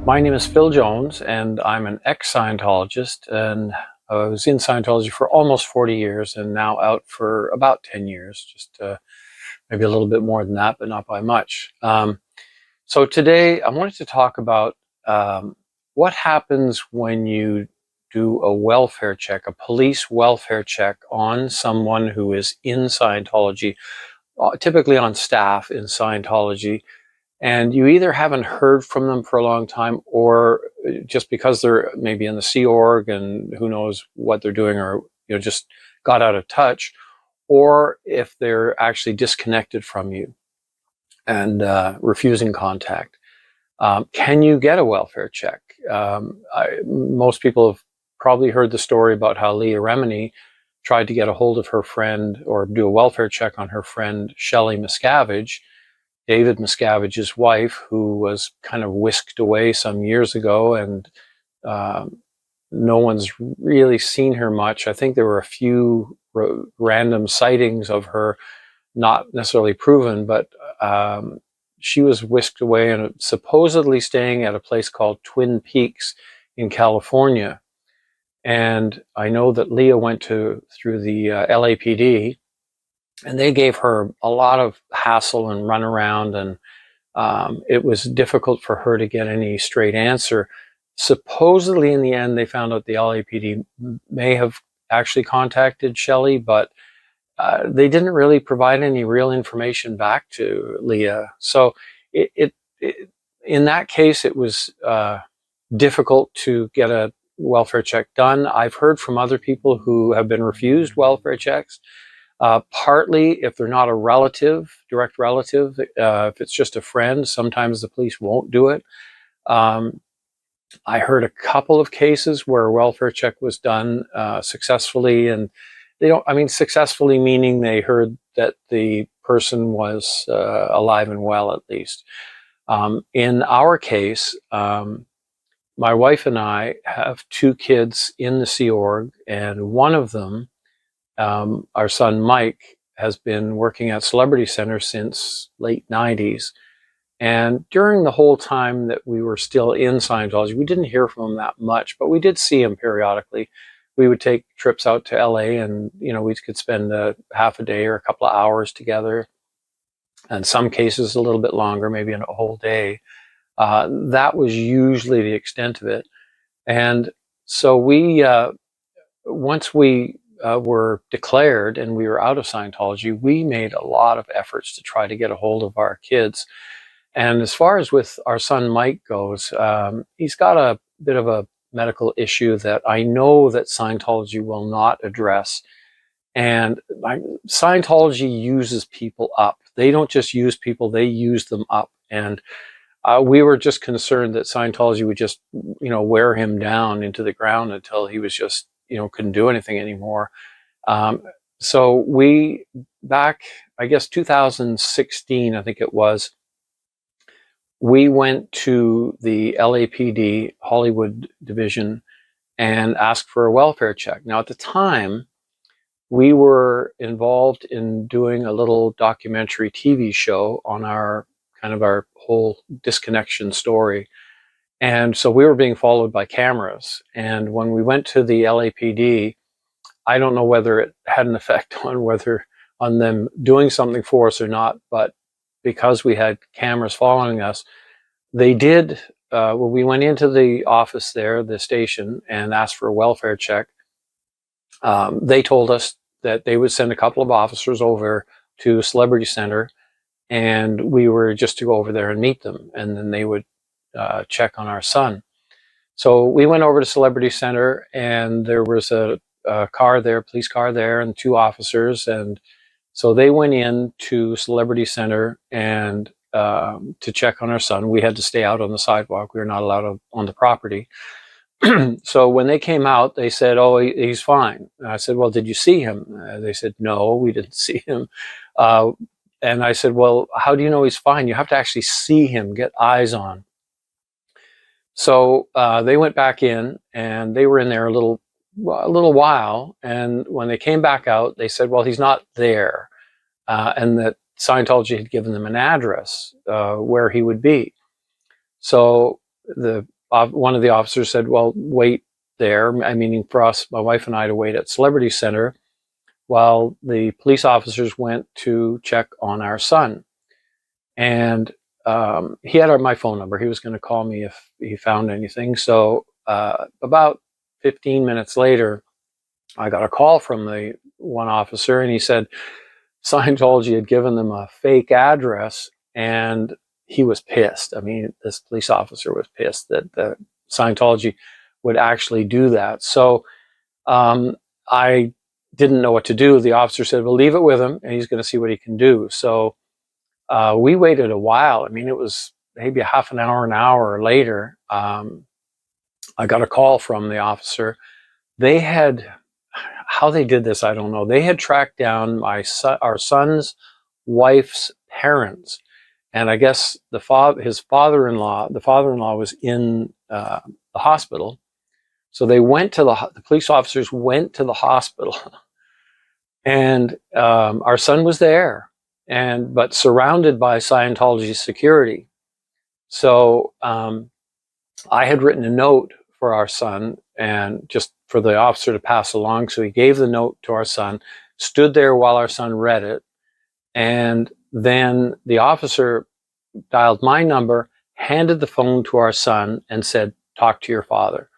My name is Phil Jones, and I'm an ex-Scientologist, and I was in Scientology for almost 40 years and now out for about 10 years, just maybe a little bit more than that, but not by much. So today I wanted to talk about what happens when you do a welfare check, a police welfare check on someone who is in Scientology, typically on staff in Scientology, and you either haven't heard from them for a long time, or just because they're maybe in the Sea Org and who knows what they're doing, or just got out of touch, or if they're actually disconnected from you and refusing contact. Can you get a welfare check? Most people have probably heard the story about how Leah Remini tried to get a hold of her friend or do a welfare check on her friend Shelley Miscavige, David Miscavige's wife, who was kind of whisked away some years ago, and no one's really seen her much. I think there were a few random sightings of her, not necessarily proven, but she was whisked away and supposedly staying at a place called Twin Peaks in California. And I know that Leah went through the LAPD, and they gave her a lot of hassle and runaround, and it was difficult for her to get any straight answer. Supposedly, in the end, they found out the LAPD may have actually contacted Shelley, but they didn't really provide any real information back to Leah. So in that case, it was difficult to get a welfare check done. I've heard from other people who have been refused welfare checks. Partly, if they're not a relative, direct relative, if it's just a friend, sometimes the police won't do it. I heard a couple of cases where a welfare check was done successfully, and successfully meaning they heard that the person was alive and well, at least. In our case, my wife and I have two kids in the Sea Org, and one of them, our son Mike, has been working at Celebrity Center since late 90s. And during the whole time that we were still in Scientology, we didn't hear from him that much, but we did see him periodically. We would take trips out to LA, and we could spend half a day or a couple of hours together. In some cases, a little bit longer, maybe a whole day. That was usually the extent of it. And so once we were declared and we were out of Scientology, we made a lot of efforts to try to get a hold of our kids. And as far as with our son Mike goes, he's got a bit of a medical issue that I know that Scientology will not address. And Scientology uses people up. They don't just use people, they use them up. And we were just concerned that Scientology would just, wear him down into the ground until he was just, couldn't do anything anymore. So we, back, I guess, 2016, I think it was, we went to the LAPD Hollywood division and asked for a welfare check. Now, at the time, we were involved in doing a little documentary TV show on our whole disconnection story. And so we were being followed by cameras. And when we went to the LAPD, I don't know whether it had an effect on them doing something for us or not, but because we had cameras following us, they did, when we went into the office there, the station, and asked for a welfare check, they told us that they would send a couple of officers over to Celebrity Center, and we were just to go over there and meet them, and then they would check on our son. So we went over to Celebrity Center, and there was a car there, police car there, and two officers. And so they went in to Celebrity Center and to check on our son. We had to stay out on the sidewalk. We were not allowed on the property. So when they came out, they said, "Oh, he's fine." And I said, "Well, did you see him?" They said, "No, we didn't see him." And I said, "Well, how do you know he's fine? You have to actually see him, get eyes on." So they went back in, and they were in there a little while. And when they came back out, they said, "Well, he's not there," and that Scientology had given them an address where he would be. So the one of the officers said, well, wait there, meaning for us, my wife and I, to wait at Celebrity Center while the police officers went to check on our son. And he had my phone number. He was going to call me if he found anything. So about 15 minutes later, I got a call from the one officer, and he said Scientology had given them a fake address, and he was pissed. I mean, this police officer was pissed that the Scientology would actually do that. So I didn't know what to do. The officer said, well, leave it with him, and he's going to see what he can do. So we waited a while. I mean, it was maybe a half an hour later. I got a call from the officer. They had, how they did this, I don't know. They had tracked down our son's wife's parents. And I guess his father-in-law was in the hospital. So they went to the police officers went to the hospital, and our son was there, but surrounded by Scientology security. So I had written a note for our son, and just for the officer to pass along. So he gave the note to our son, stood there while our son read it, and then the officer dialed my number, handed the phone to our son, and said, talk to your father.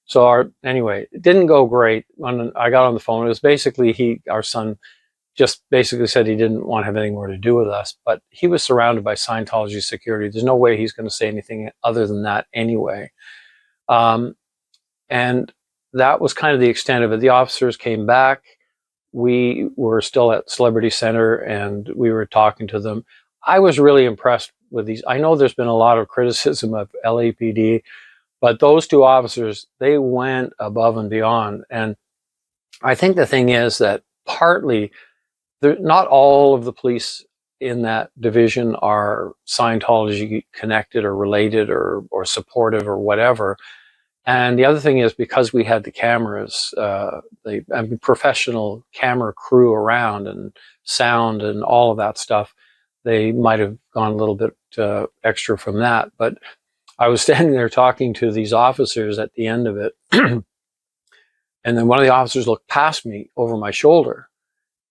So anyway, it didn't go great. When I got on the phone, it was basically our son just basically said he didn't want to have anything more to do with us, but he was surrounded by Scientology security. There's no way he's going to say anything other than that anyway. And that was kind of the extent of it. The officers came back. We were still at Celebrity Center, and we were talking to them. I was really impressed with these. I know there's been a lot of criticism of LAPD, but those two officers, they went above and beyond. And I think the thing is that partly, not all of the police in that division are Scientology connected or related or supportive or whatever. And the other thing is, because we had the cameras, professional camera crew around, and sound and all of that stuff, they might have gone a little bit extra from that. But I was standing there talking to these officers at the end of it, and then one of the officers looked past me over my shoulder,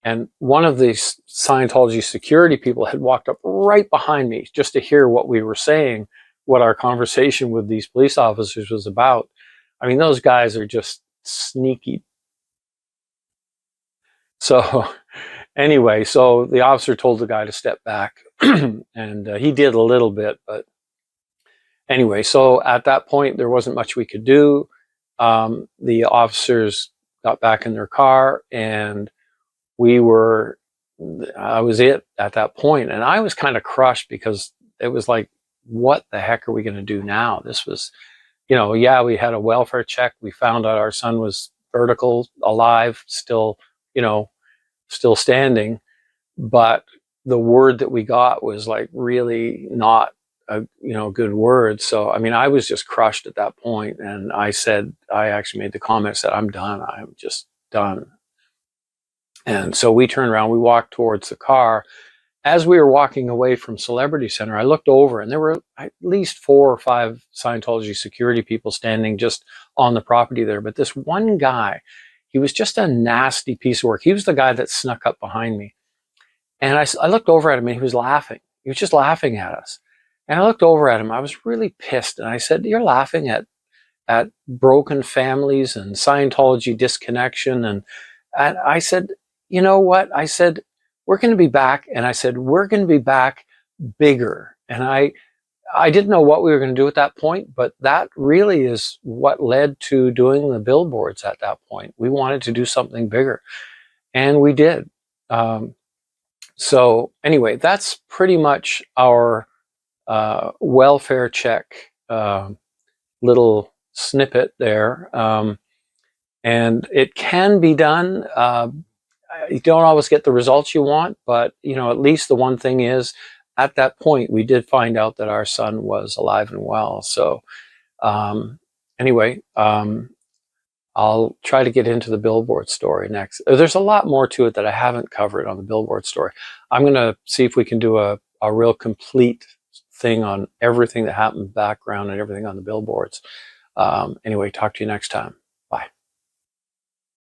and one of the Scientology security people had walked up right behind me just to hear what we were saying, what our conversation with these police officers was about. I mean, those guys are just sneaky. So anyway, so the officer told the guy to step back, and he did a little bit, but anyway, so at that point, there wasn't much we could do. The officers got back in their car, and I was it at that point. And I was kind of crushed, because it was like, what the heck are we going to do now? This was, yeah, we had a welfare check. We found out our son was vertical, alive, still standing. But the word that we got was like really not a good word. So, I mean, I was just crushed at that point. And I actually made the comment, said, I'm done. I'm just done. And so we turned around, we walked towards the car. As we were walking away from Celebrity Center, I looked over, and there were at least 4 or 5 Scientology security people standing just on the property there. But this one guy, he was just a nasty piece of work. He was the guy that snuck up behind me. And I looked over at him, and he was laughing. He was just laughing at us. And I looked over at him. I was really pissed. And I said, you're laughing at broken families and Scientology disconnection. And I said, you know what? I said, we're going to be back. And I said, we're going to be back bigger. And I didn't know what we were going to do at that point, but that really is what led to doing the billboards at that point. We wanted to do something bigger, and we did. So anyway, that's pretty much our welfare check little snippet there. And it can be done. You don't always get the results you want, but at least the one thing is, at that point, we did find out that our son was alive and well. So anyway, I'll try to get into the billboard story next. There's a lot more to it that I haven't covered on the billboard story. I'm going to see if we can do a real complete thing on everything that happened background and everything on the billboards. Anyway, talk to you next time.